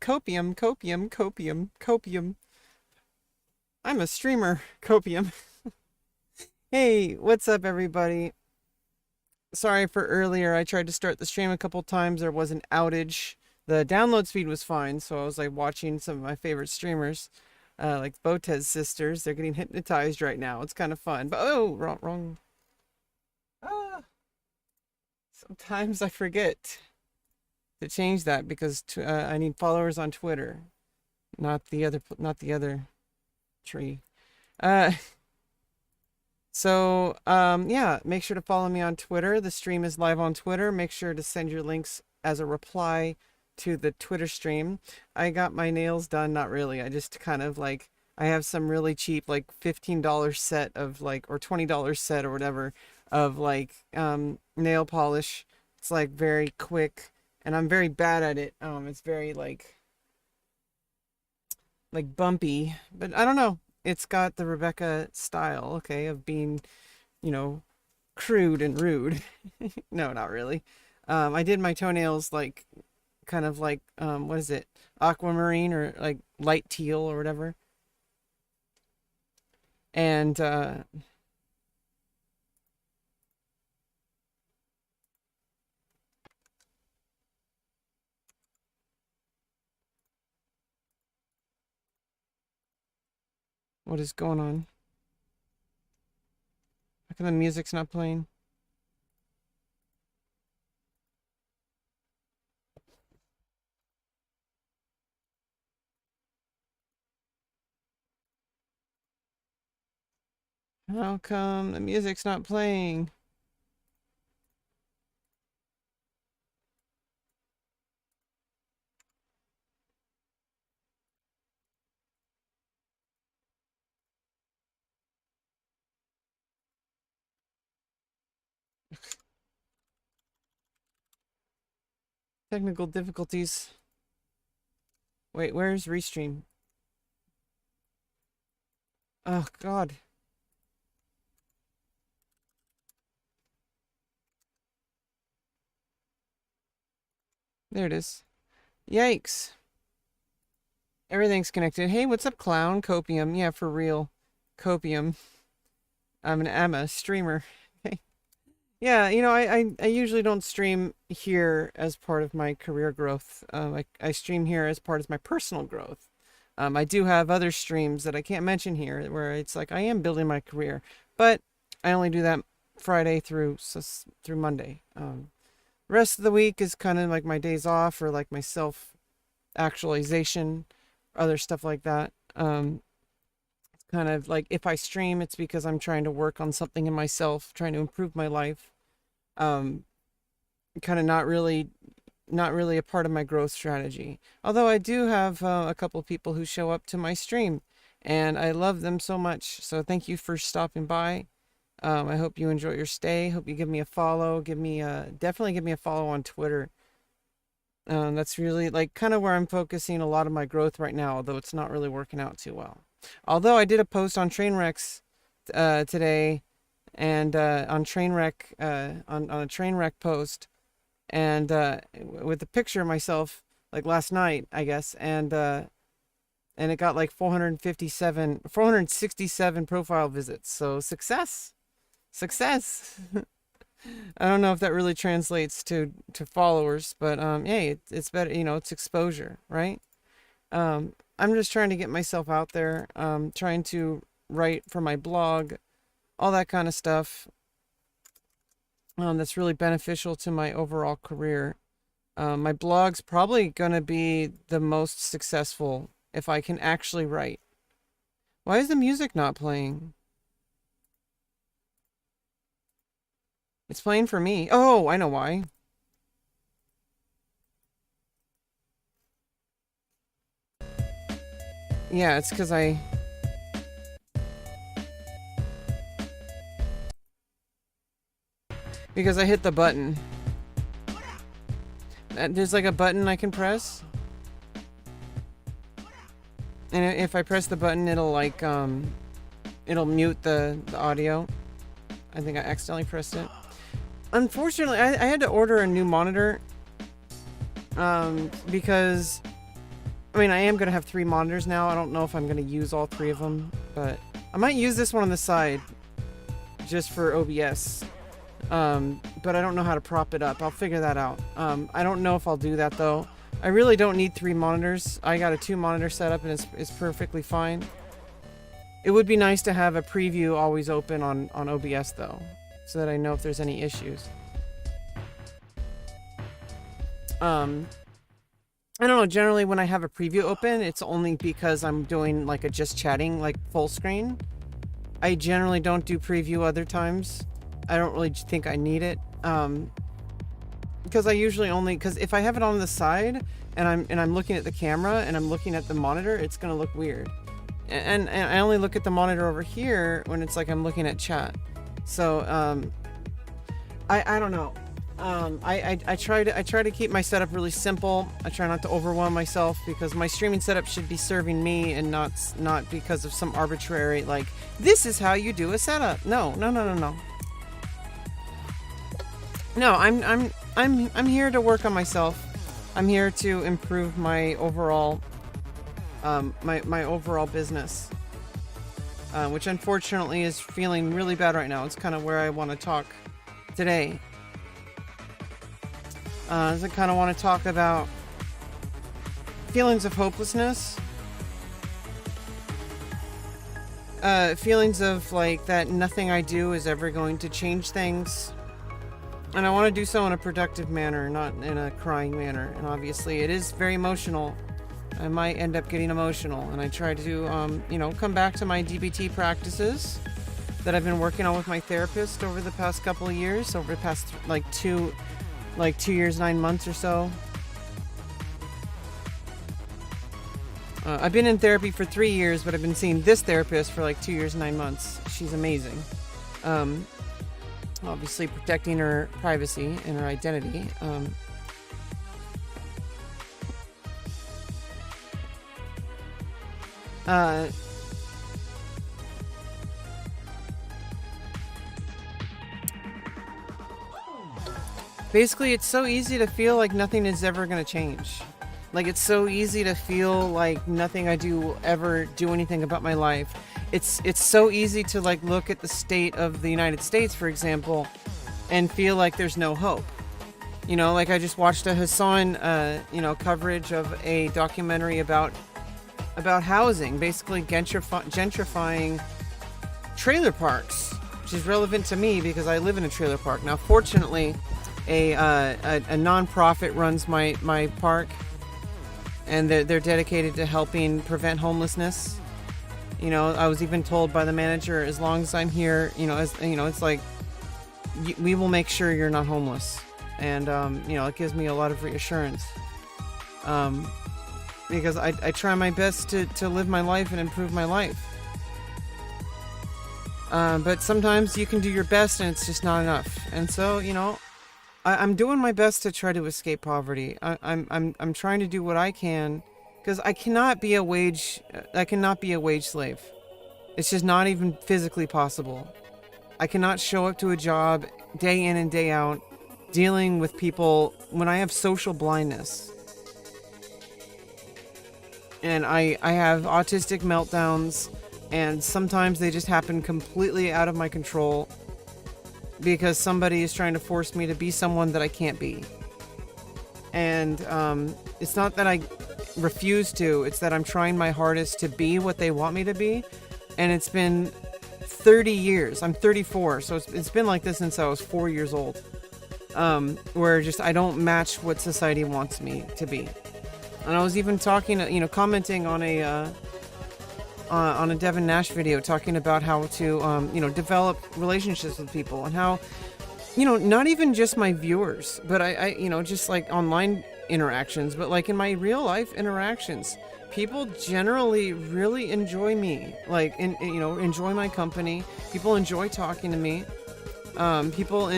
Copium, copium, copium, copium. I'm a streamer, copium. Hey, what's up, everybody? Sorry for earlier. I tried to start the stream a couple times. There was an outage. The download speed was fine, so I was like watching some of my favorite streamers, like Botez sisters. They're getting hypnotized right now. It's kind of fun. But oh, wrong. Ah, sometimes I forget to change that because I need followers on Twitter, not the other tree. Uh, yeah, make sure to follow me on Twitter. The stream is live on Twitter. Make sure to send your links as a reply to the Twitter stream. I got my nails done, not really. I just kind of like, I have some really cheap, like $15 set of like, or $20 set or whatever of like, nail polish. It's like very quick and I'm very bad at it. It's very like bumpy, but I don't know. It's got the Rebecca style, okay, of being, you know, crude and rude. No, not really. I did my toenails like kind of like what is it? Aquamarine or like light teal or whatever. And what is going on? How come the music's not playing? How come the music's not playing? Technical difficulties. Wait, where's Restream? Oh God. There it is. Yikes. Everything's connected. Hey, what's up, clown? Copium. Yeah, for real. Copium. I'm an Emma streamer. Yeah, you know, I usually don't stream here as part of my career growth. I stream here as part of my personal growth. I do have other streams that I can't mention here where it's like I am building my career, but I only do that Friday through Monday. Rest of the week is kind of like my days off or like my self actualization, other stuff like that. Kind of like if I stream, it's because I'm trying to work on something in myself, trying to improve my life. Um, Kind of not really a part of my growth strategy. Although I do have a couple people who show up to my stream, and I love them so much. So thank you for stopping by. I hope you enjoy your stay. Hope you give me a follow. Definitely give me a follow on Twitter. That's really like kind of where I'm focusing a lot of my growth right now, although it's not really working out too well. Although I did a post on Trainwrecks today, and on on a Trainwreck post, and with a picture of myself like last night, I guess, and it got like 467 profile visits. So success. I don't know if that really translates to followers, but hey, it's better, you know, it's exposure, right? I'm just trying to get myself out there, trying to write for my blog, all that kind of stuff. That's really beneficial to my overall career. My blog's probably going to be the most successful if I can actually write. Why is the music not playing? It's playing for me. Oh, I know why. Yeah, it's because I hit the button. There's like a button I can press. And if I press the button, it'll like, it'll mute the audio. I think I accidentally pressed it. Unfortunately, I had to order a new monitor, because I mean, I am going to have 3 monitors now. I don't know if I'm going to use all 3 of them, but I might use this one on the side just for OBS. But I don't know how to prop it up. I'll figure that out. I don't know if I'll do that though. I really don't need 3 monitors. I got a 2 monitor setup and it's perfectly fine. It would be nice to have a preview always open on OBS though, so that I know if there's any issues. I don't know, generally when I have a preview open, it's only because I'm doing like a just chatting, like full screen. I generally don't do preview other times. I don't really think I need it. Because I usually only, because if I have it on the side and I'm looking at the camera and I'm looking at the monitor, it's gonna look weird. And I only look at the monitor over here when it's like I'm looking at chat. So I don't know. I try to keep my setup really simple. I try not to overwhelm myself because my streaming setup should be serving me and not because of some arbitrary like this is how you do a setup. No. No, I'm here to work on myself. I'm here to improve my overall my overall business. Which unfortunately is feeling really bad right now. It's kind of where I want to talk today. I kind of want to talk about feelings of hopelessness. Feelings of like that nothing I do is ever going to change things. And I want to do so in a productive manner, not in a crying manner. And obviously it is very emotional. I might end up getting emotional. And I try to, come back to my DBT practices that I've been working on with my therapist over the past couple of years, over the past like 2 years, 9 months or so. I've been in therapy for 3 years, but I've been seeing this therapist for like 2 years, 9 months. She's amazing. Obviously protecting her privacy and her identity. Basically, it's so easy to feel like nothing is ever going to change. Like, it's so easy to feel like nothing I do ever do anything about my life. It's so easy to like look at the state of the United States, for example, and feel like there's no hope. You know, like I just watched a Hassan, coverage of a documentary about housing, basically gentrifying trailer parks, which is relevant to me because I live in a trailer park. Now, fortunately, a nonprofit runs my park, and they're dedicated to helping prevent homelessness. You know, I was even told by the manager, as long as I'm here, it's like we will make sure you're not homeless, and it gives me a lot of reassurance. Because I try my best to live my life and improve my life. But sometimes you can do your best and it's just not enough. And so, I'm doing my best to try to escape poverty. I'm trying to do what I can, because I cannot be a wage slave. It's just not even physically possible. I cannot show up to a job day in and day out dealing with people when I have social blindness. And I have autistic meltdowns, and sometimes they just happen completely out of my control because somebody is trying to force me to be someone that I can't be. And it's not that I refuse to, it's that I'm trying my hardest to be what they want me to be. And it's been 30 years. I'm 34, so it's been like this since I was 4 years old. Where just I don't match what society wants me to be. And I was even talking, commenting on a Devin Nash video, talking about how to, develop relationships with people, and how, not even just my viewers, but I just like online interactions, but like in my real life interactions, people generally really enjoy me, like, enjoy my company. People enjoy talking to me. People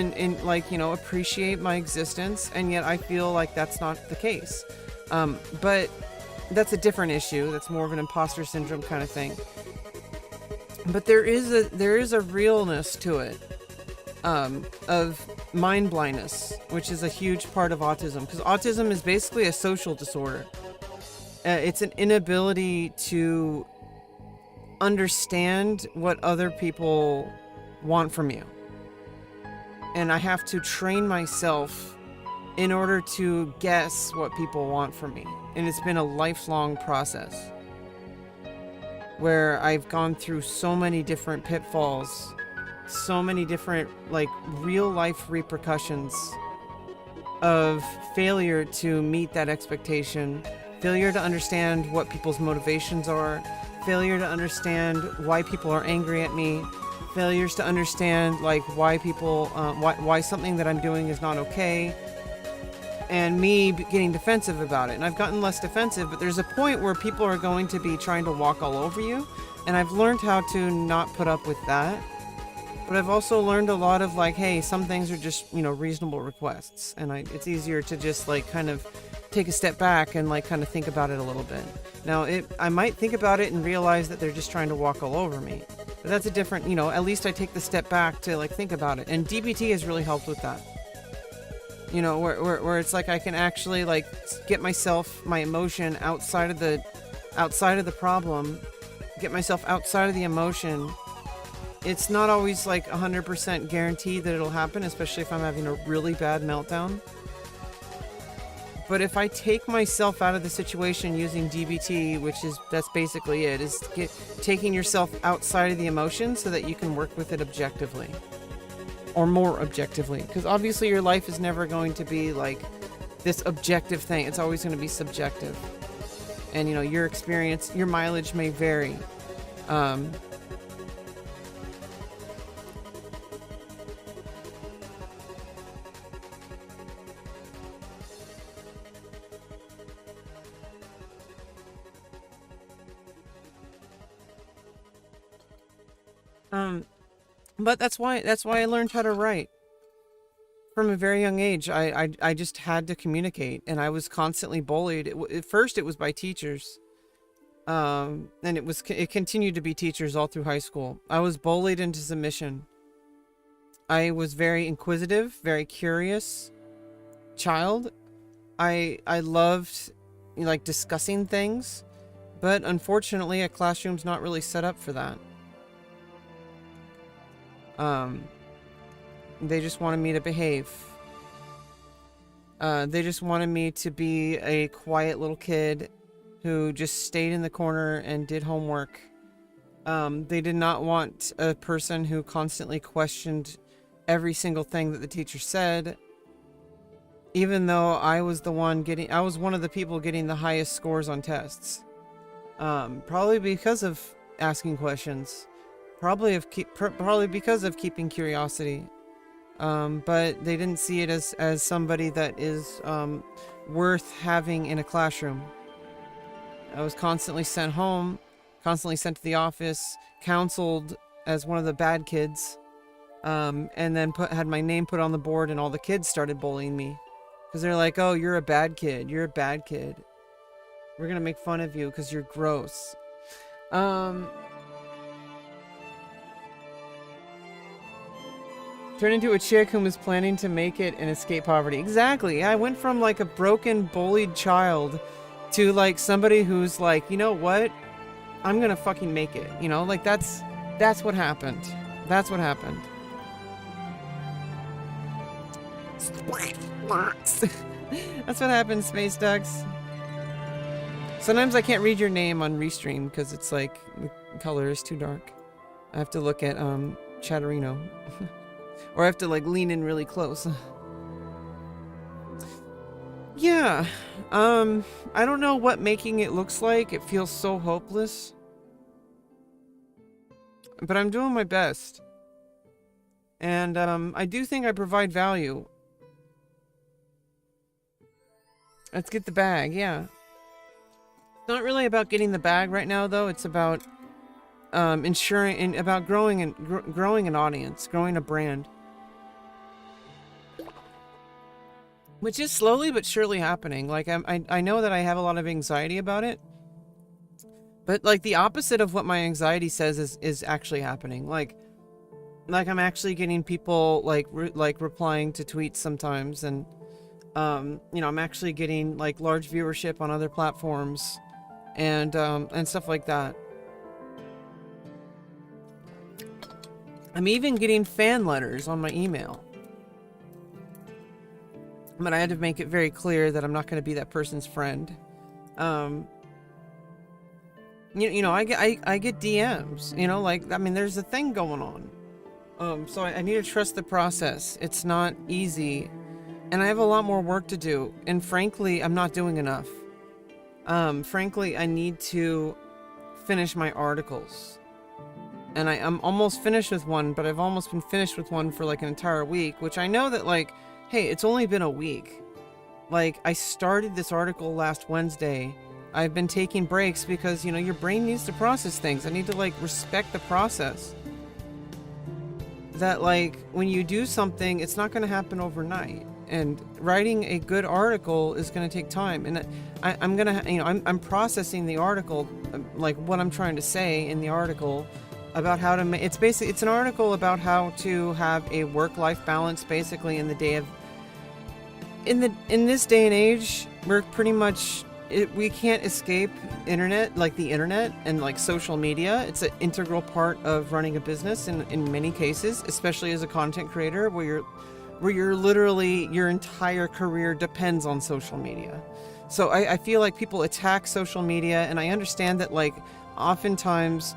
appreciate my existence, and yet I feel like that's not the case. But that's a different issue. That's more of an imposter syndrome kind of thing. But there is a realness to it, of mind blindness, which is a huge part of autism, because autism is basically a social disorder. It's an inability to understand what other people want from you. And I have to train myself in order to guess what people want from me. And it's been a lifelong process where I've gone through so many different pitfalls, so many different, like, real life repercussions of failure to meet that expectation, failure to understand what people's motivations are, failure to understand why people are angry at me, failures to understand, like, why people, why something that I'm doing is not okay, and me getting defensive about it. And I've gotten less defensive, but there's a point where people are going to be trying to walk all over you, and I've learned how to not put up with that. But I've also learned a lot of, like, hey, some things are just, you know, reasonable requests, and it's easier to just, like, kind of take a step back and, like, kind of think about it a little bit. Now, I might think about it and realize that they're just trying to walk all over me, but that's a different, you know, at least I take the step back to, like, think about it, and DBT has really helped with that. You know, where it's like I can actually, like, get myself, my emotion outside of the problem, get myself outside of the emotion. It's not always, like, 100% guaranteed that it'll happen, especially if I'm having a really bad meltdown. But if I take myself out of the situation using DBT, that's basically it, is taking yourself outside of the emotion so that you can work with it objectively. Or more objectively. Because obviously your life is never going to be, like, this objective thing. It's always going to be subjective. And, you know, your experience, your mileage may vary. But that's why I learned how to write. From a very young age, I just had to communicate, and I was constantly bullied. At first, it was by teachers, and it continued to be teachers all through high school. I was bullied into submission. I was very inquisitive, very curious child. I loved, you know, like, discussing things, but unfortunately, a classroom's not really set up for that. They just wanted me to behave. They just wanted me to be a quiet little kid who just stayed in the corner and did homework. They did not want a person who constantly questioned every single thing that the teacher said, even though I was one of the people getting the highest scores on tests. Probably because of asking questions. Probably because of keeping curiosity. But they didn't see it as somebody that is worth having in a classroom. I was constantly sent home, constantly sent to the office, counseled as one of the bad kids, and then had my name put on the board, and all the kids started bullying me. Because they're like, oh, you're a bad kid. You're a bad kid. We're going to make fun of you because you're gross. Turn into a chick who was planning to make it and escape poverty. Exactly. I went from, like, a broken, bullied child to, like, somebody who's like, you know what? I'm gonna fucking make it. You know, like, that's what happened. That's what happened. That's what happened, Space Ducks. Sometimes I can't read your name on Restream because it's like the color is too dark. I have to look at Chatterino. Or I have to, like, lean in really close. Yeah. I don't know what making it looks like. It feels so hopeless. But I'm doing my best. And I do think I provide value. Let's get the bag, yeah. It's not really about getting the bag right now, though. It's about ensuring and about growing an audience, growing a brand. Which is slowly but surely happening. Like, I know that I have a lot of anxiety about it. But, like, the opposite of what my anxiety says is actually happening. Like I'm actually getting people, like replying to tweets sometimes. And, you know, I'm actually getting, like, large viewership on other platforms. and stuff like that. I'm even getting fan letters on my email. But I had to make it very clear that I'm not going to be that person's friend. You know, I get DMs, you know, like, I mean, there's a thing going on. So I need to trust the process. It's not easy, and I have a lot more work to do. And frankly, I'm not doing enough. Frankly, I need to finish my articles. And I'm almost finished with one, but I've almost been finished with one for like an entire week, which I know that, like, hey, it's only been a week. Like, I started this article last Wednesday. I've been taking breaks because, you know, your brain needs to process things. I need to, like, respect the process. That, like, when you do something, it's not going to happen overnight. And writing a good article is going to take time. And I'm going to, you know, I'm processing the article, like what I'm trying to say in the article about how to make, it's an article about how to have a work-life balance, basically, in the day of, in this day and age, we're pretty much, we can't escape internet, like the internet and like social media. It's an integral part of running a business in many cases, especially as a content creator, where you're literally, your entire career depends on social media. So I feel like people attack social media, and I understand that, like, oftentimes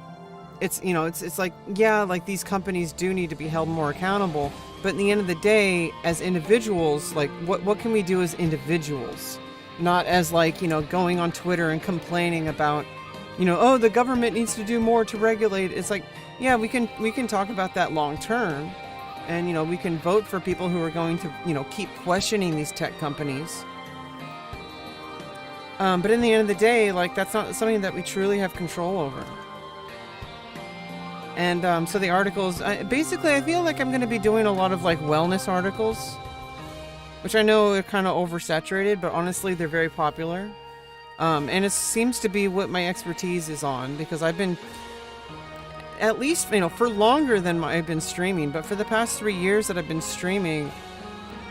it's, you know, it's like, yeah, like, these companies do need to be held more accountable, but in the end of the day, as individuals, like, what can we do as individuals? Not as, like, you know, going on Twitter and complaining about, you know, oh, the government needs to do more to regulate. It's like, yeah, we can talk about that long term, and, you know, we can vote for people who are going to, you know, keep questioning these tech companies. But in the end of the day, like, that's not something that we truly have control over. And so the articles, basically, I feel like I'm going to be doing a lot of, like, wellness articles, which I know are kind of oversaturated, but honestly, they're very popular. And it seems to be what my expertise is on, because I've been, at least, you know, for longer than I've been streaming, but for the past 3 years that I've been streaming,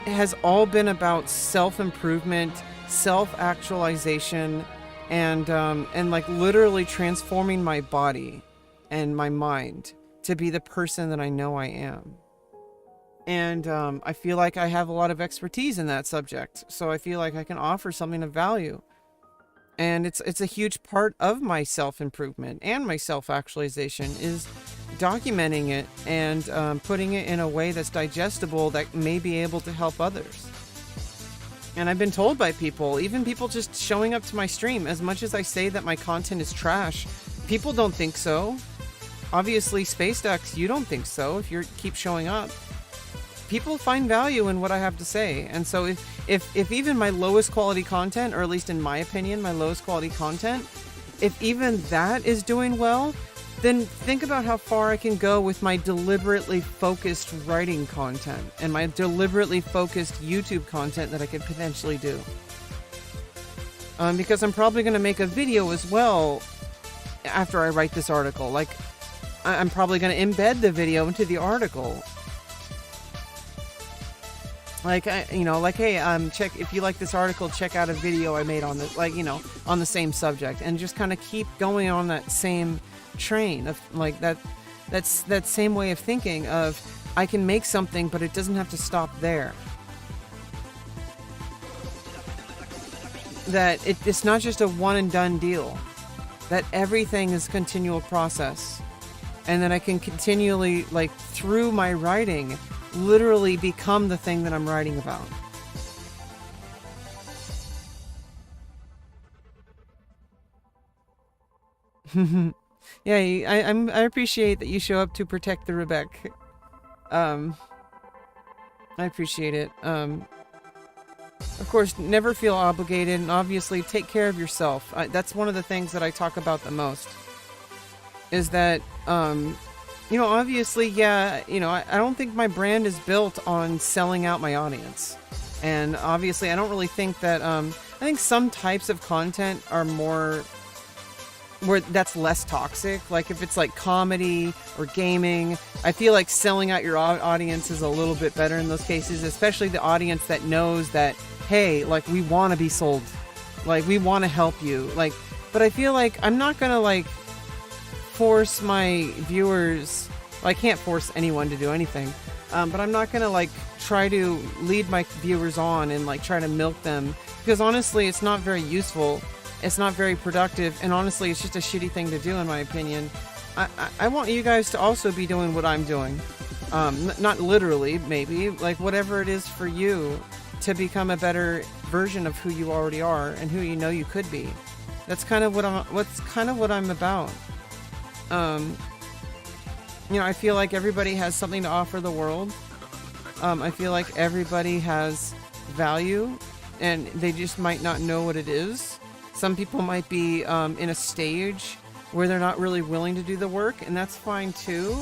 it has all been about self-improvement, self-actualization, and like literally transforming my body and my mind to be the person that I know I am. And I feel like I have a lot of expertise in that subject, so I feel like I can offer something of value. And it's a huge part of my self-improvement and my self-actualization is documenting it and putting it in a way that's digestible, that may be able to help others. And I've been told by people, even people just showing up to my stream, as much as I say that my content is trash, people don't think so. Obviously, Space Ducks, you don't think so if you keep showing up. People find value in what I have to say. And so if even my lowest quality content, or at least in my opinion, my lowest quality content, if even that is doing well, then think about how far I can go with my deliberately focused writing content and my deliberately focused YouTube content that I could potentially do. Because I'm probably going to make a video as well after I write this article. Like, I'm probably going to embed the video into the article. Like, you know, like, hey, check, if you like this article, check out a video I made on the, like, you know, on the same subject, and just kind of keep going on that same train of, like, that same way of thinking of, I can make something, but it doesn't have to stop there. That it's not just a one and done deal. That everything is a continual process. And that I can continually, like, through my writing, literally become the thing that I'm writing about. Yeah, I appreciate that you show up to protect the Rebecca. I appreciate it. Of course, never feel obligated, and obviously take care of yourself. That's one of the things that I talk about the most. Is that, you know, obviously, yeah, you know, I don't think my brand is built on selling out my audience. And obviously, I don't really think that, I think some types of content are more, where that's less toxic. Like, if it's like comedy or gaming, I feel like selling out your audience is a little bit better in those cases, especially the audience that knows that, hey, like, we want to be sold. Like, we want to help you. Like, but I feel like I'm not gonna like force my viewers. Well, I can't force anyone to do anything, but I'm not gonna like try to lead my viewers on and like try to milk them, because honestly it's not very useful, it's not very productive, and honestly it's just a shitty thing to do in my opinion. I want you guys to also be doing what I'm doing, not literally, maybe like whatever it is for you to become a better version of who you already are and who you know you could be. That's kind of what I'm about. You know, I feel like everybody has something to offer the world. I feel like everybody has value, and they just might not know what it is. Some people might be in a stage where they're not really willing to do the work, and that's fine too.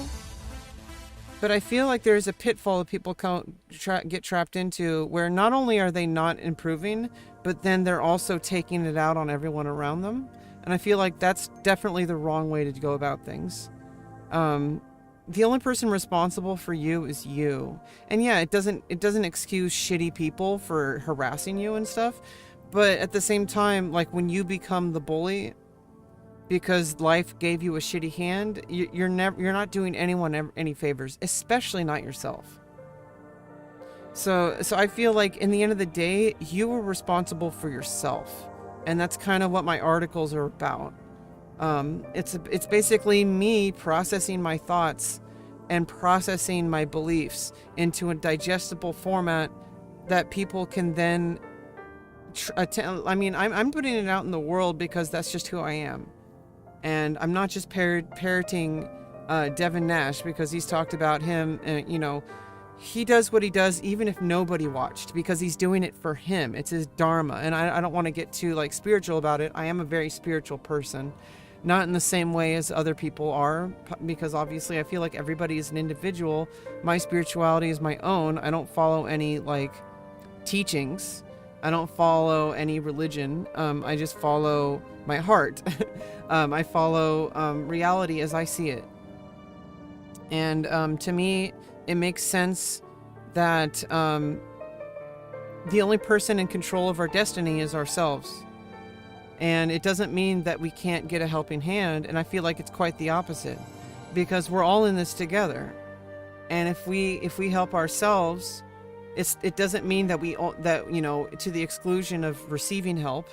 But I feel like there's a pitfall that people get trapped into, where not only are they not improving, but then they're also taking it out on everyone around them. And I feel like that's definitely the wrong way to go about things. The only person responsible for you is you. And yeah, it doesn't excuse shitty people for harassing you and stuff. But at the same time, like when you become the bully because life gave you a shitty hand, you're not doing anyone any favors, especially not yourself. So I feel like in the end of the day, you were responsible for yourself. And that's kind of what my articles are about. It's basically me processing my thoughts and processing my beliefs into a digestible format that people can then I mean, I'm putting it out in the world because that's just who I am. And I'm not just parroting Devin Nash because he's talked about him, you know, he does what he does even if nobody watched, because he's doing it for him. It's his dharma. And I don't want to get too like spiritual about it. I am a very spiritual person. Not in the same way as other people are, because obviously I feel like everybody is an individual. My spirituality is my own. I don't follow any like teachings. I don't follow any religion. I just follow my heart. I follow reality as I see it. And to me, it makes sense that the only person in control of our destiny is ourselves. And it doesn't mean that we can't get a helping hand. And I feel like it's quite the opposite, because we're all in this together. And if we help ourselves, it doesn't mean that you know, to the exclusion of receiving help.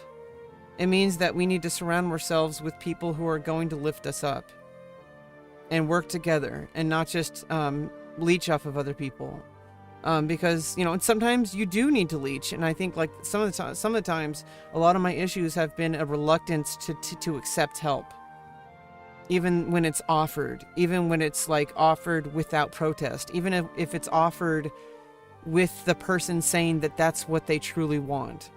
It means that we need to surround ourselves with people who are going to lift us up and work together, and not just leech off of other people. Because, you know, and sometimes you do need to leech. And I think like some of the times, a lot of my issues have been a reluctance to accept help. Even when it's offered, even when it's like offered without protest, even if it's offered with the person saying that that's what they truly want.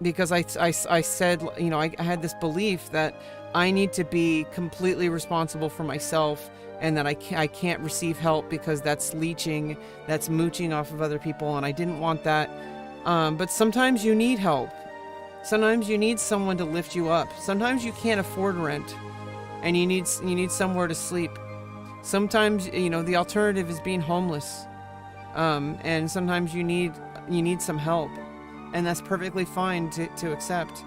Because I said, you know, I had this belief that I need to be completely responsible for myself, and that I can't receive help because that's leeching, that's mooching off of other people, and I didn't want that. But sometimes you need help. Sometimes you need someone to lift you up. Sometimes you can't afford rent, and you need somewhere to sleep. Sometimes, you know, the alternative is being homeless. And sometimes you need some help, and that's perfectly fine to accept.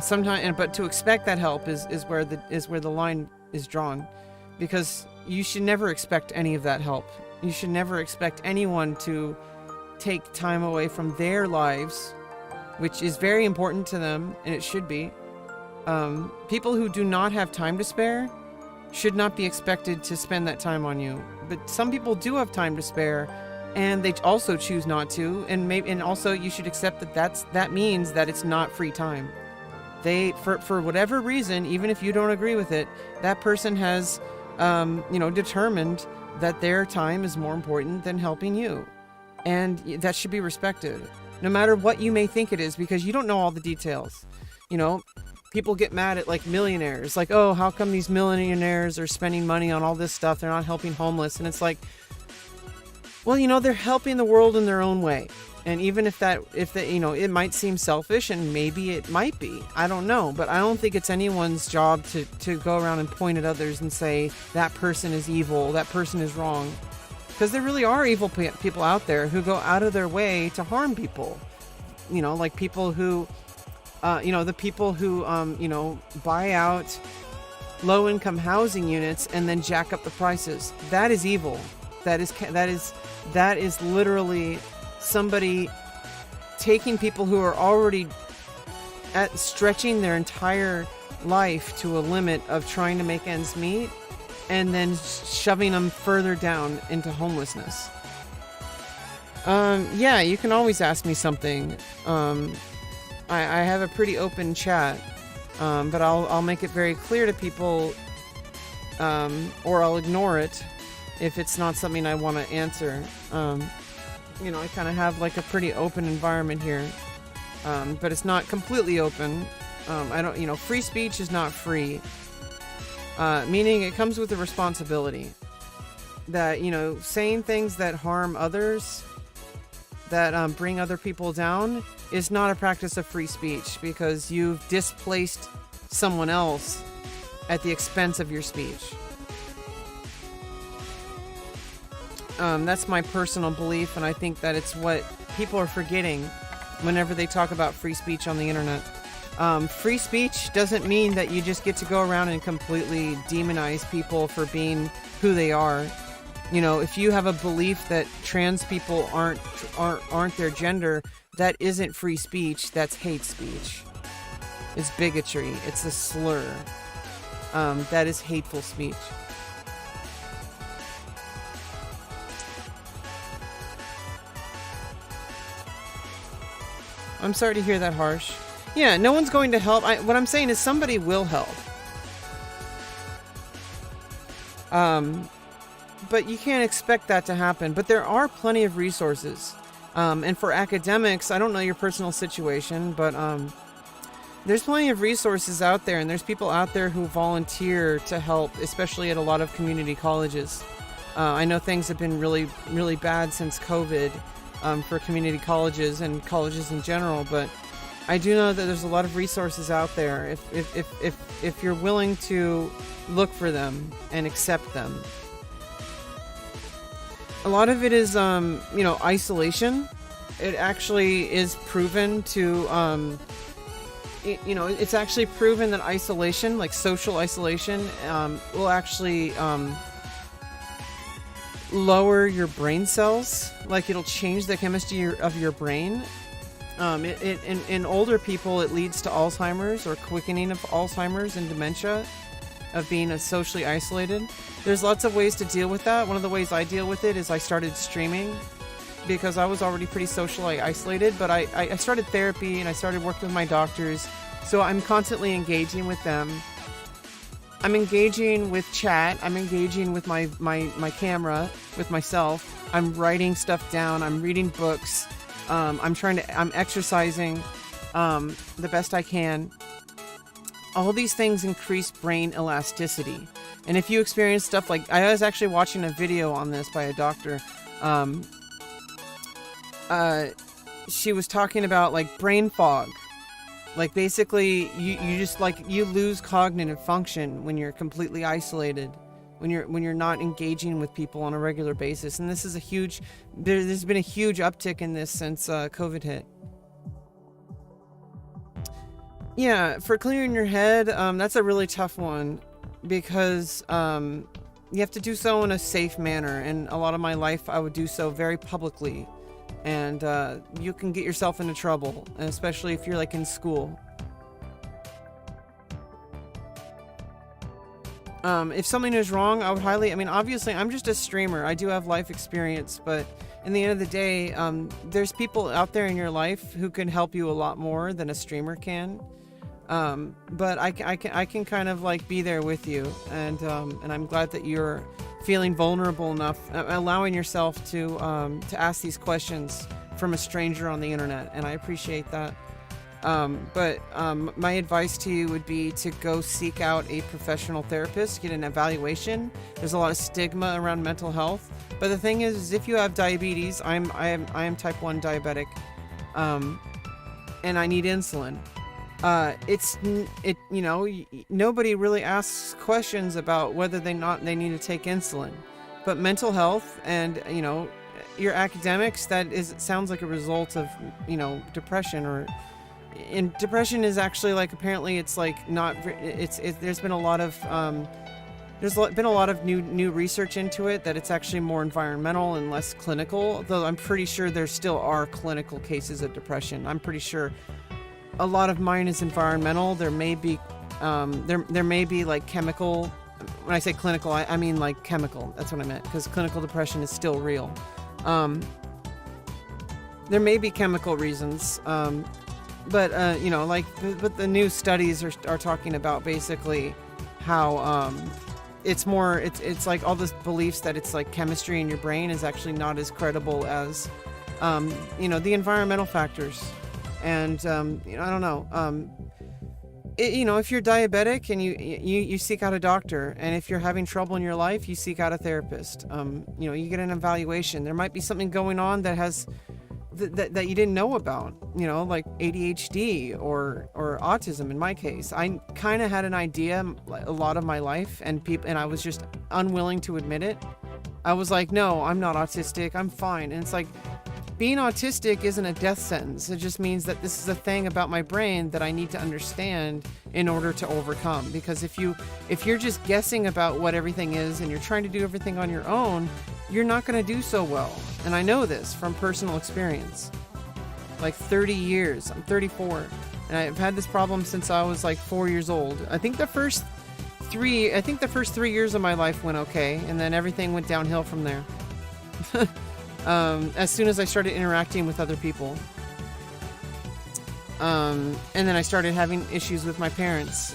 Sometimes, but to expect that help is where the line is drawn, because you should never expect any of that help. You should never expect anyone to take time away from their lives, which is very important to them, and it should be. People who do not have time to spare should not be expected to spend that time on you. But some people do have time to spare, and they also choose not to. And also you should accept that means that it's not free time. They, for whatever reason, even if you don't agree with it, that person has, you know, determined that their time is more important than helping you. And that should be respected, no matter what you may think it is, because you don't know all the details. You know, people get mad at like millionaires, like, oh, how come these millionaires are spending money on all this stuff? They're not helping homeless. And it's like, well, you know, they're helping the world in their own way. And even if you know, it might seem selfish, and maybe it might be, I don't know, but I don't think it's anyone's job to go around and point at others and say that person is evil, that person is wrong, because there really are evil people out there who go out of their way to harm people. like people who, the people who, buy out low-income housing units and then jack up the prices. That is evil. That is literally somebody taking people who are already stretching their entire life to a limit of trying to make ends meet, and then shoving them further down into homelessness. Yeah, you can always ask me something. I have a pretty open chat, but I'll make it very clear to people, or I'll ignore it if it's not something I want to answer. I kind of have like a pretty open environment here, but it's not completely open. Free speech is not free, meaning it comes with a responsibility that, saying things that harm others, that bring other people down, is not a practice of free speech, because you've displaced someone else at the expense of your speech. That's my personal belief, and I think that it's what people are forgetting whenever they talk about free speech on the internet. Free speech doesn't mean that you just get to go around and completely demonize people for being who they are. If you have a belief that trans people aren't their gender, that isn't free speech. That's hate speech. It's bigotry. It's a slur. That is hateful speech. I'm sorry to hear that, Harsh. Yeah, no one's going to help. What I'm saying is somebody will help. But you can't expect that to happen. But there are plenty of resources. And for academics, I don't know your personal situation, but there's plenty of resources out there, and there's people out there who volunteer to help, especially at a lot of community colleges. I know things have been really, really bad since COVID for community colleges and colleges in general, but I do know that there's a lot of resources out there if you're willing to look for them and accept them. A lot of it is, isolation. It actually is proven to, it's actually proven that isolation, like social isolation, will actually lower your brain cells. Like, it'll change the chemistry of your brain. In older people, it leads to Alzheimer's or quickening of Alzheimer's and dementia, of being socially isolated. There's lots of ways to deal with that. One of the ways I deal with it is I started streaming, because I was already pretty socially isolated, but I started therapy and I started working with my doctors. So I'm constantly engaging with them. I'm engaging with chat. I'm engaging with my camera, with myself. I'm writing stuff down. I'm reading books. I'm exercising the best I can. All these things increase brain elasticity. And if you experience stuff like, I was actually watching a video on this by a doctor. She was talking about like brain fog. Like, basically you just you lose cognitive function when you're completely isolated, when you're not engaging with people on a regular basis. And this is there's been a huge uptick in this since COVID hit. Yeah, for clearing your head, that's a really tough one, because you have to do so in a safe manner. And a lot of my life, I would do so very publicly. And you can get yourself into trouble, especially if you're like in school. If something is wrong, I would obviously I'm just a streamer. I do have life experience, but in the end of the day, there's people out there in your life who can help you a lot more than a streamer can. But I can kind of like be there with you, and I'm glad that you're feeling vulnerable enough, allowing yourself to ask these questions from a stranger on the internet, and I appreciate that. But my advice to you would be to go seek out a professional therapist, get an evaluation. There's a lot of stigma around mental health, but the thing is if you have diabetes, I am type 1 diabetic, and I need insulin. Nobody really asks questions about whether they need to take insulin, but mental health and, your academics, sounds like a result of, depression. And depression is actually like, apparently it's like not, there's been a lot of new research into it, that it's actually more environmental and less clinical, though I'm pretty sure there still are clinical cases of depression. I'm pretty sure a lot of mine is environmental. There may be there may be like chemical. When I say clinical, I mean like chemical. That's what I meant, because clinical depression is still real. There may be chemical reasons, but the new studies are talking about basically how it's like all this beliefs that it's like chemistry in your brain is actually not as credible as the environmental factors. And I don't know. If you're diabetic and you seek out a doctor, and if you're having trouble in your life, you seek out a therapist. You get an evaluation. There might be something going on that has that you didn't know about, like ADHD or autism. In my case, I kind of had an idea a lot of my life, and I was just unwilling to admit it. I was like, no, I'm not autistic. I'm fine. And it's like, being autistic isn't a death sentence. It just means that this is a thing about my brain that I need to understand in order to overcome. Because if you're just guessing about what everything is and you're trying to do everything on your own, you're not going to do so well. And I know this from personal experience. Like 30 years. I'm 34. And I've had this problem since I was like 4 years old. I think the first 3 years of my life went okay, and then everything went downhill from there. As soon as I started interacting with other people. And then I started having issues with my parents,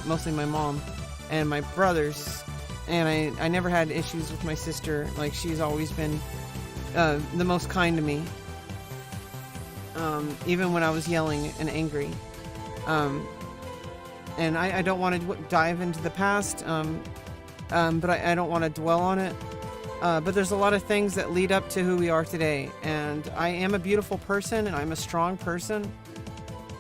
mostly my mom and my brothers. And I never had issues with my sister. Like, she's always been the most kind to me. Even when I was yelling and angry. And I don't want to dive into the past, but I don't want to dwell on it. But there's a lot of things that lead up to who we are today. And I am a beautiful person, and I'm a strong person.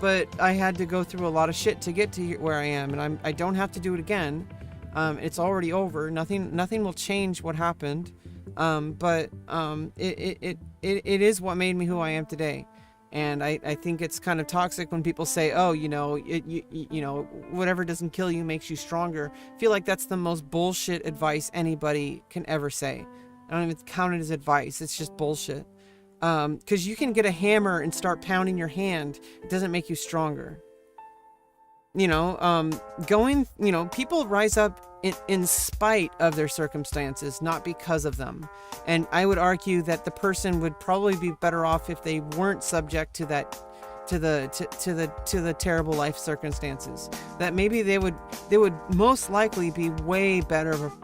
But I had to go through a lot of shit to get to where I am, and I don't have to do it again. It's already over. Nothing will change what happened. But it is what made me who I am today. And I think it's kind of toxic when people say, oh, whatever doesn't kill you makes you stronger. I feel like that's the most bullshit advice anybody can ever say. I don't even count it as advice. It's just bullshit. Because you can get a hammer and start pounding your hand. It doesn't make you stronger. People rise up in spite of their circumstances, not because of them. And I would argue that the person would probably be better off if they weren't subject to that, to the terrible life circumstances. That maybe they would most likely be way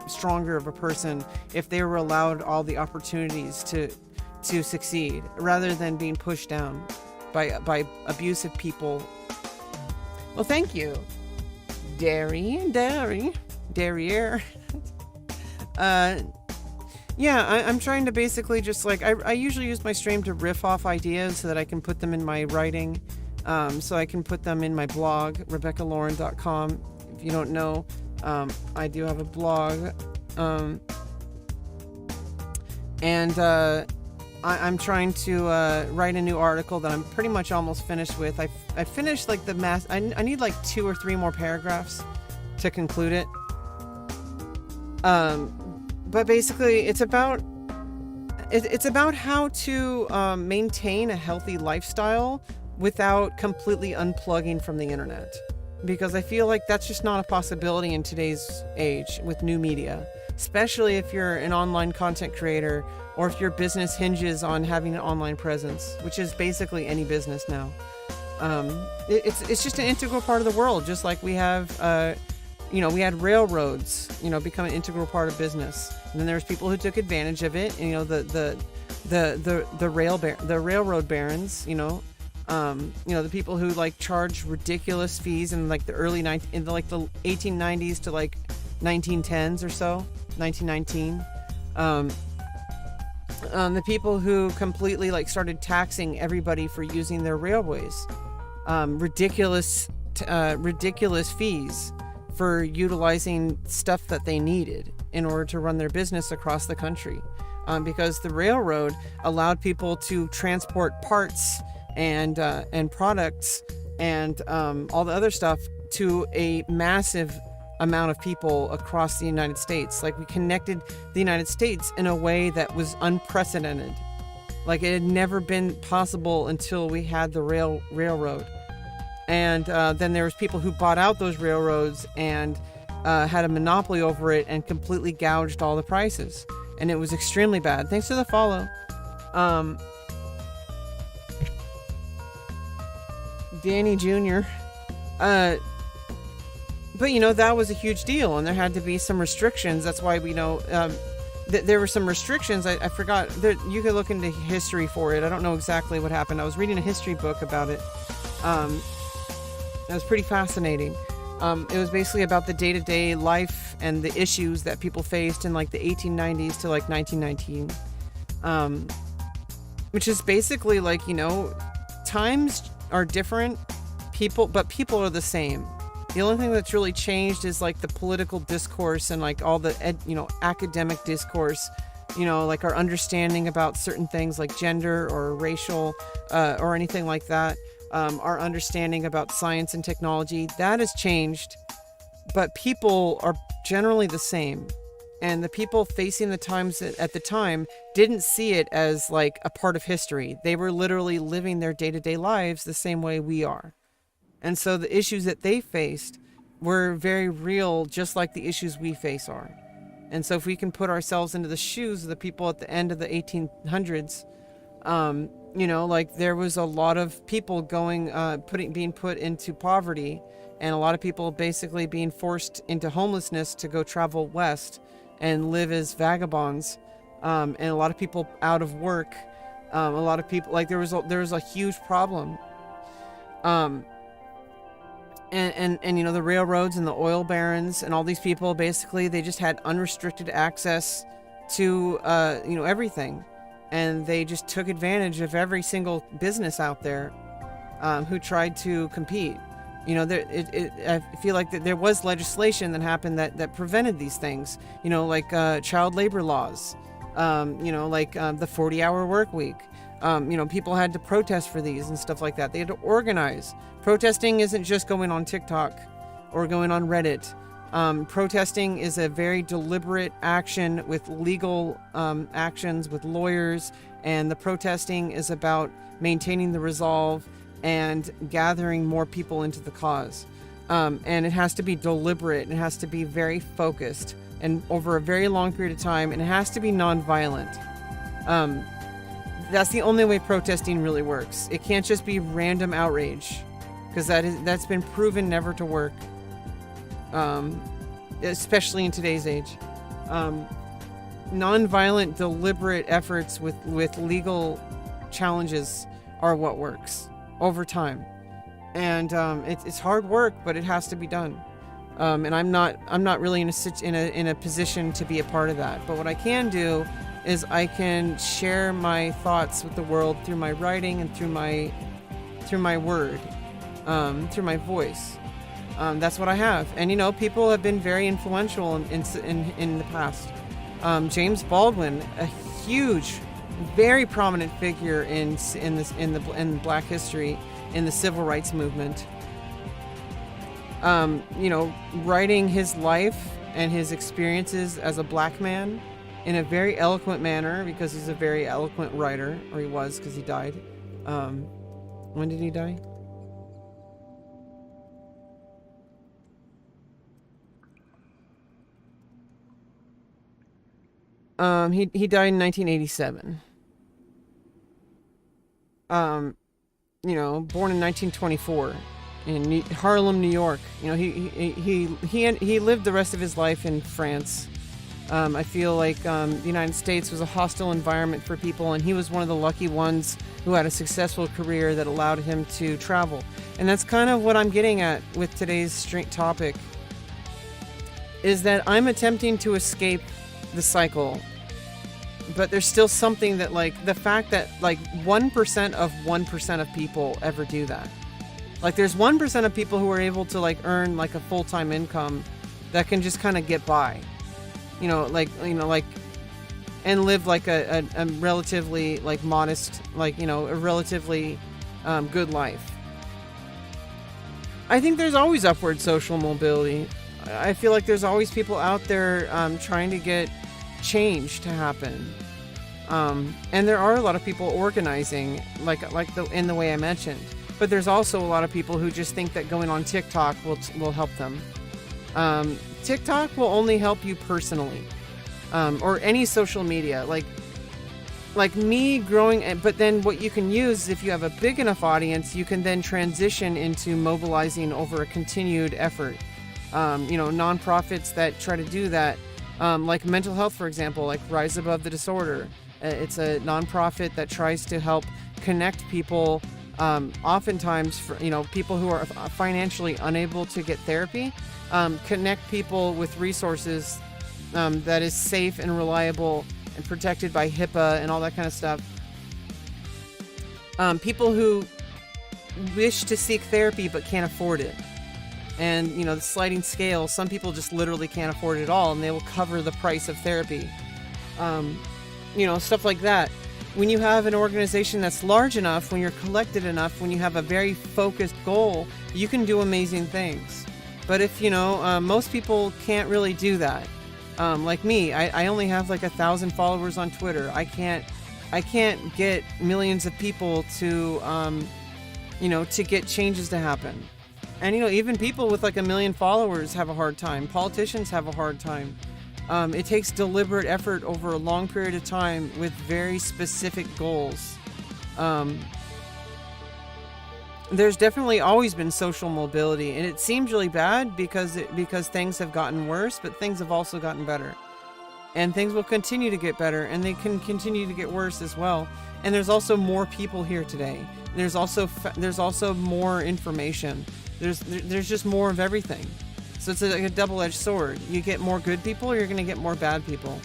stronger of a person if they were allowed all the opportunities to succeed, rather than being pushed down by abusive people. Well, thank you, Derriere. I'm trying to basically just like, I usually use my stream to riff off ideas so that I can put them in my writing, so I can put them in my blog, RebeccaLauren.com. If you don't know, I do have a blog, I'm trying to write a new article that I'm pretty much almost finished with. I finished like I need like 2 or 3 more paragraphs to conclude it. But basically it's about how to maintain a healthy lifestyle without completely unplugging from the internet. Because I feel like that's just not a possibility in today's age with new media, especially if you're an online content creator, or if your business hinges on having an online presence, which is basically any business now. It's just an integral part of the world, just like we have, we had railroads, become an integral part of business. And then there's people who took advantage of it, and, the railroad barons, the people who like charge ridiculous fees in like the the 1890s to like 1910s or so, 1919. The people who completely like started taxing everybody for using their railways, ridiculous fees for utilizing stuff that they needed in order to run their business across the country. because the railroad allowed people to transport parts and products and all the other stuff to a massive amount of people across the United States. Like, we connected the United States in a way that was unprecedented. Like, it had never been possible until we had the railroad. And then there was people who bought out those railroads and had a monopoly over it and completely gouged all the prices. And it was extremely bad. Thanks for the follow. Danny Jr. But, you know, that was a huge deal, and there had to be some restrictions. That's why we know there were some restrictions. I forgot. You could look into history for it. I don't know exactly what happened. I was reading a history book about it. It was pretty fascinating. It was basically about the day-to-day life and the issues that people faced in like the 1890s to like 1919. Which is basically like, you know, times are different, but people are the same. The only thing that's really changed is like the political discourse and like all the academic discourse, you know, like our understanding about certain things like gender or racial or anything like that. Our understanding about science and technology, that has changed, but people are generally the same. And the people facing the times at the time didn't see it as like a part of history. They were literally living their day-to-day lives the same way we are. And so the issues that they faced were very real, just like the issues we face are. And so if we can put ourselves into the shoes of the people at the end of the 1800s, you know, like there was a lot of people being put into poverty, and a lot of people basically being forced into homelessness to go travel west and live as vagabonds, and a lot of people out of work. A lot of people, like there was a huge problem. And you know, the railroads and the oil barons and all these people, basically they just had unrestricted access to you know, everything, and they just took advantage of every single business out there who tried to compete. You know, I feel like that there was legislation that happened that prevented these things. You know, like child labor laws. You know, like the 40-hour work week. You know, people had to protest for these and stuff like that. They had to organize. Protesting isn't just going on TikTok or going on Reddit. Protesting is a very deliberate action with legal actions with lawyers, and the protesting is about maintaining the resolve and gathering more people into the cause. And it has to be deliberate, and it has to be very focused and over a very long period of time, and it has to be nonviolent. That's the only way protesting really works. It can't just be random outrage, because that's been proven never to work, especially in today's age. Nonviolent, deliberate efforts with legal challenges are what works over time, and it's hard work, but it has to be done. And I'm not really in a position to be a part of that. But what I can do is I can share my thoughts with the world through my writing and through my word, through my voice. That's what I have. And you know, people have been very influential in the past. James Baldwin, a huge, very prominent figure in Black history, in the civil rights movement. You know, writing his life and his experiences as a Black man in a very eloquent manner, because he's a very eloquent writer, or he was, because he died. When did he die? He died in 1987. You know, born in 1924 in Harlem, New York. You know, he lived the rest of his life in France. I feel like the United States was a hostile environment for people, and he was one of the lucky ones who had a successful career that allowed him to travel. And that's kind of what I'm getting at with today's topic, is that I'm attempting to escape the cycle, but there's still something that, like, the fact that like 1% of 1% of people ever do that. Like, there's 1% of people who are able to like earn like a full-time income that can just kind of get by. And and live like a relatively like modest, like, a relatively good life. I think there's always upward social mobility. I feel like there's always people out there trying to get change to happen. And there are a lot of people organizing, in the way I mentioned. But there's also a lot of people who just think that going on TikTok will help them. TikTok will only help you personally, or any social media. Like me growing, but then what you can use is if you have a big enough audience, you can then transition into mobilizing over a continued effort. Nonprofits that try to do that, like mental health, for example, like Rise Above the Disorder. It's a nonprofit that tries to help connect people, oftentimes for, people who are financially unable to get therapy, connect people with resources that is safe and reliable and protected by HIPAA and all that kind of stuff. People who wish to seek therapy but can't afford it. And, the sliding scale, some people just literally can't afford it at all, and they will cover the price of therapy. Stuff like that. When you have an organization that's large enough, when you're collected enough, when you have a very focused goal, you can do amazing things. But if, most people can't really do that. Like me, I only have like 1,000 followers on Twitter. I can't get millions of people to, to get changes to happen. And, even people with like 1 million followers have a hard time. Politicians have a hard time. It takes deliberate effort over a long period of time with very specific goals. There's definitely always been social mobility, and it seems really bad because things have gotten worse, but things have also gotten better. And things will continue to get better, and they can continue to get worse as well. And there's also more people here today. There's also more information. There's just more of everything. So it's like a double-edged sword. You get more good people, or you're going to get more bad people.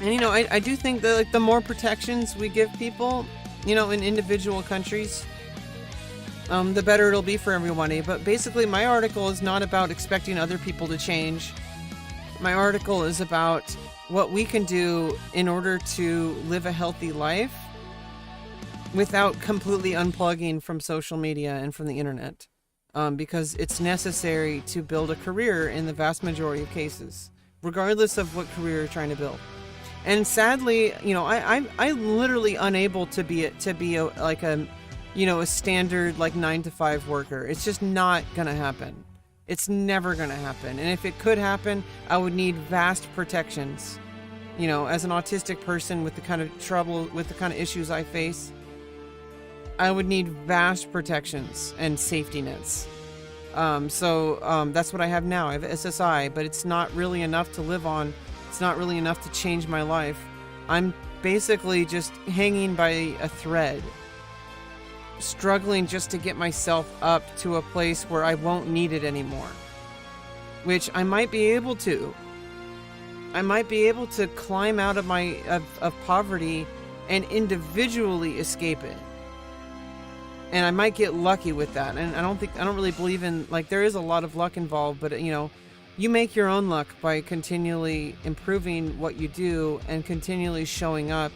And I do think that like the more protections we give people, in individual countries, the better it'll be for everybody. But basically, my article is not about expecting other people to change. My article is about what we can do in order to live a healthy life without completely unplugging from social media and from the internet, because it's necessary to build a career in the vast majority of cases, regardless of what career you're trying to build. And sadly, I'm literally unable to be a standard like 9-to-5 worker. It's just not gonna happen. It's never gonna happen. And if it could happen, I would need vast protections. As an autistic person with the kind of trouble, with the kind of issues I face, I would need vast protections and safety nets. So that's what I have now. I have SSI, but it's not really enough to live on. It's not really enough to change my life. I'm basically just hanging by a thread, struggling just to get myself up to a place where I won't need it anymore, which I might be able to. I might be able to climb out of of poverty and individually escape it. And I might get lucky with that. And I don't really believe in, like, there is a lot of luck involved, but you make your own luck by continually improving what you do and continually showing up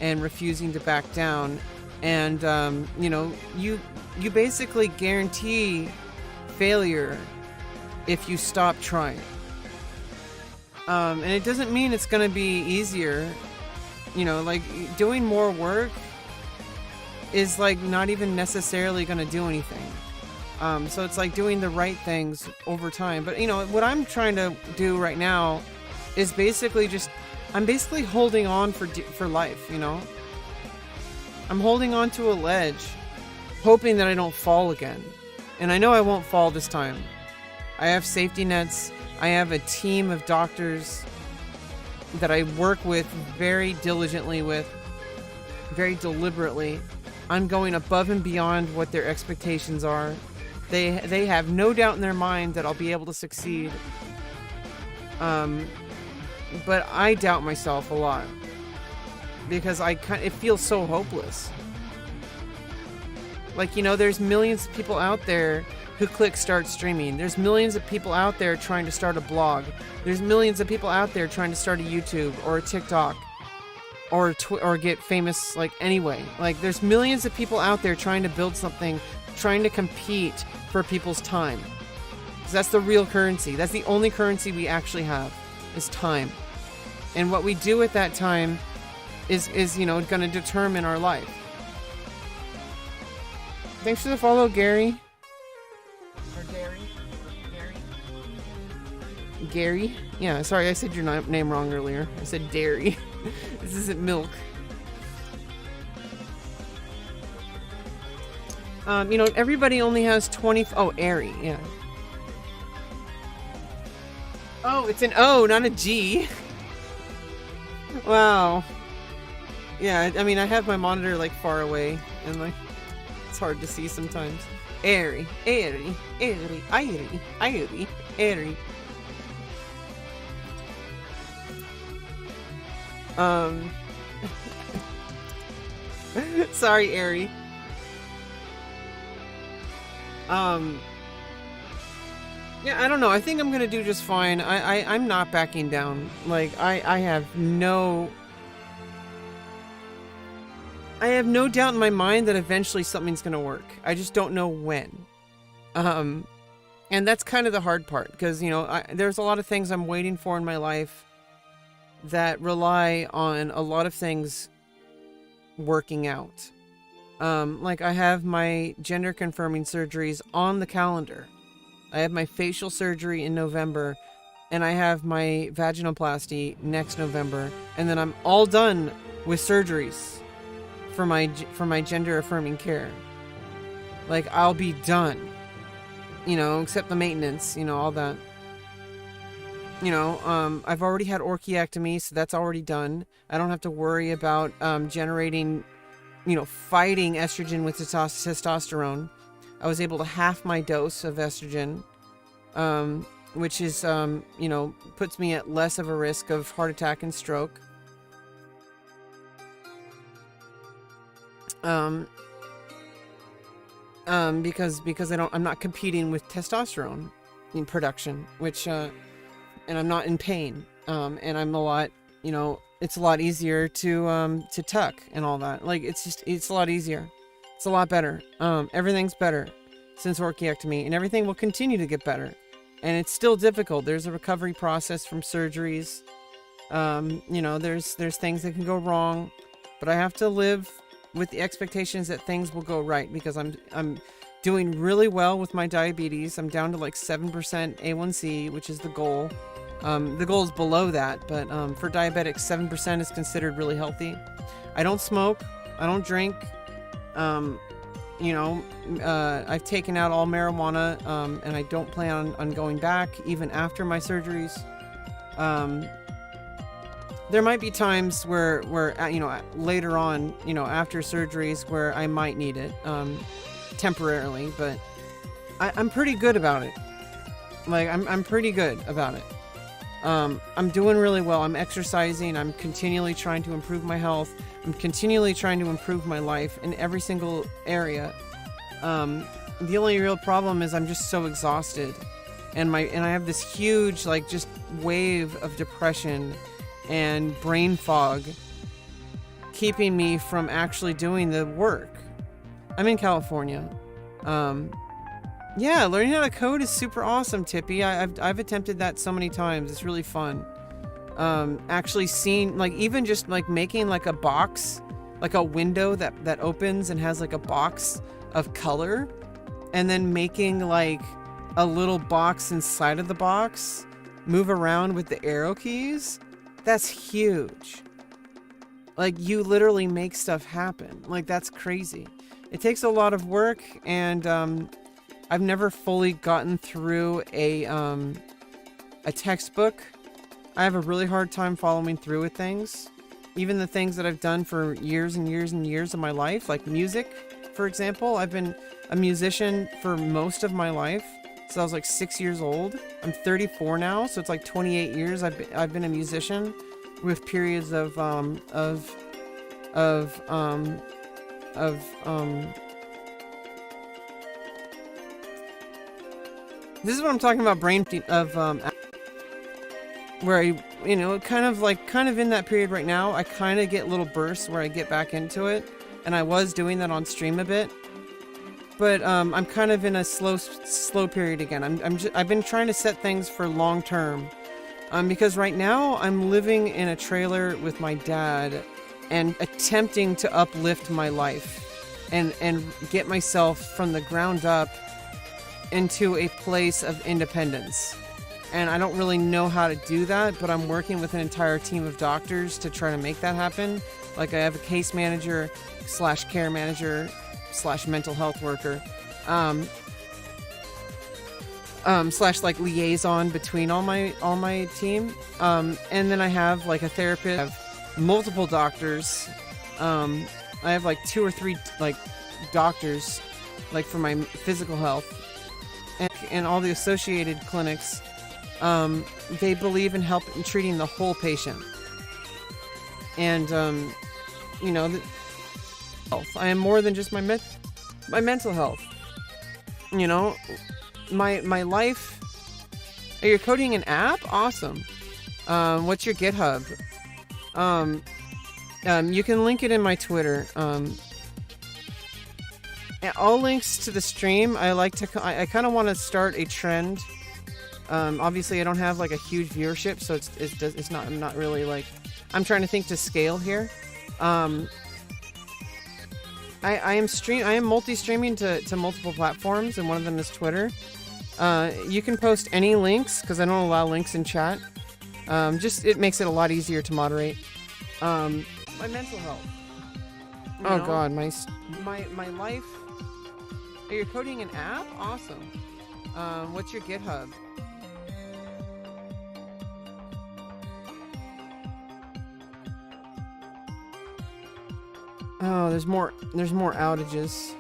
and refusing to back down. And, you basically guarantee failure if you stop trying. And it doesn't mean it's going to be easier. Like doing more work is like not even necessarily going to do anything. So it's like doing the right things over time. But what I'm trying to do right now is basically I'm basically holding on for life. I'm holding on to a ledge, hoping that I don't fall again. And I know I won't fall this time. I have safety nets. I have a team of doctors that I work with very diligently very deliberately. I'm going above and beyond what their expectations are. They have no doubt in their mind that I'll be able to succeed. But I doubt myself a lot because it feels so hopeless. Like, you know, there's millions of people out there who click start streaming. There's millions of people out there trying to start a blog. There's millions of people out there trying to start a YouTube or a TikTok or get famous, like, anyway. Like, there's millions of people out there trying to build something, trying to compete for people's time. Because that's the real currency. That's the only currency we actually have, is time. And what we do with that time is you know, going to determine our life. Thanks for the follow, Gary. Or Gary. Gary? Yeah, sorry, I said your name wrong earlier. I said dairy. This isn't milk. You know, everybody only has 20... Oh, Airy, yeah. Oh, it's an O, not a G. Wow. Yeah, I mean, I have my monitor, like, far away, and, like, it's hard to see sometimes. Airy, airy, airy, airy, airy, airy. Sorry, Airy. Yeah, I don't know. I think I'm gonna do just fine. I'm not backing down. Like, I have no doubt in my mind that eventually something's gonna work. I just don't know when. And that's kind of the hard part, because, you know, there's a lot of things I'm waiting for in my life that rely on a lot of things working out. Like, I have my gender confirming surgeries on the calendar. I have my facial surgery in November, and I have my vaginoplasty next November, and then I'm all done with surgeries for my gender affirming care. Like, I'll be done, you know, except the maintenance, you know, all that. You know, I've already had orchiectomy, so that's already done. I don't have to worry about generating, you know, fighting estrogen with testosterone. I was able to half my dose of estrogen, which is, you know, puts me at less of a risk of heart attack and stroke. Because I'm not competing with testosterone in production, which, and I'm not in pain, and I'm a lot, you know, it's a lot easier to tuck and all that. Like, it's a lot easier. It's a lot better. Everything's better since orchiectomy, and everything will continue to get better. And it's still difficult. There's a recovery process from surgeries. You know, there's things that can go wrong, but I have to live with the expectations that things will go right, because I'm doing really well with my diabetes. I'm down to like 7% A1C, which is the goal. The goal is below that, but for diabetics, 7% is considered really healthy. I don't smoke. I don't drink. You know, I've taken out all marijuana, and I don't plan on going back even after my surgeries. There might be times where you know, later on, you know, after surgeries, where I might need it, temporarily, but I'm pretty good about it. Like, I'm pretty good about it. I'm doing really well. I'm exercising. I'm continually trying to improve my health. I'm continually trying to improve my life in every single area. The only real problem is I'm just so exhausted, and I have this huge, like, just wave of depression and brain fog keeping me from actually doing the work. I'm in California. Yeah, learning how to code is super awesome, Tippy. I've attempted that so many times. It's really fun. Actually seeing, like, even just like making like a box, like a window that opens and has like a box of color, and then making like a little box inside of the box move around with the arrow keys. That's huge. Like, you literally make stuff happen. Like, that's crazy. It takes a lot of work, and I've never fully gotten through a textbook. I have a really hard time following through with things. Even the things that I've done for years and years and years of my life, like music, for example. I've been a musician for most of my life. So I was like 6 years old. I'm 34 now, so it's like 28 years I've been a musician, with periods of This is what I'm talking about, where I, you know, kind of in that period right now, I kind of get little bursts where I get back into it, and I was doing that on stream a bit, but I'm kind of in a slow period again. I've been trying to set things for long term, because right now I'm living in a trailer with my dad, and attempting to uplift my life, and get myself from the ground up into a place of independence. And I don't really know how to do that, but I'm working with an entire team of doctors to try to make that happen. Like, I have a case manager / care manager / mental health worker, / like liaison between all my team. And then I have like a therapist. I have multiple doctors. I have like 2 or 3 like doctors, like for my physical health, and all the associated clinics. They believe in treating the whole patient. And, you know, health. I am more than just my mental health. You know, my life. Oh, you're coding an app? Awesome. What's your GitHub? You can link it in my Twitter. All links to the stream. I kind of want to start a trend. Obviously I don't have like a huge viewership, so it's not, I'm not really like, I'm trying to think to scale here. I am multi-streaming to multiple platforms, and one of them is Twitter. You can post any links, because I don't allow links in chat. Just, it makes it a lot easier to moderate. My mental health. Oh god, my life. Oh, you're coding an app? Awesome. What's your GitHub? Oh, there's more outages.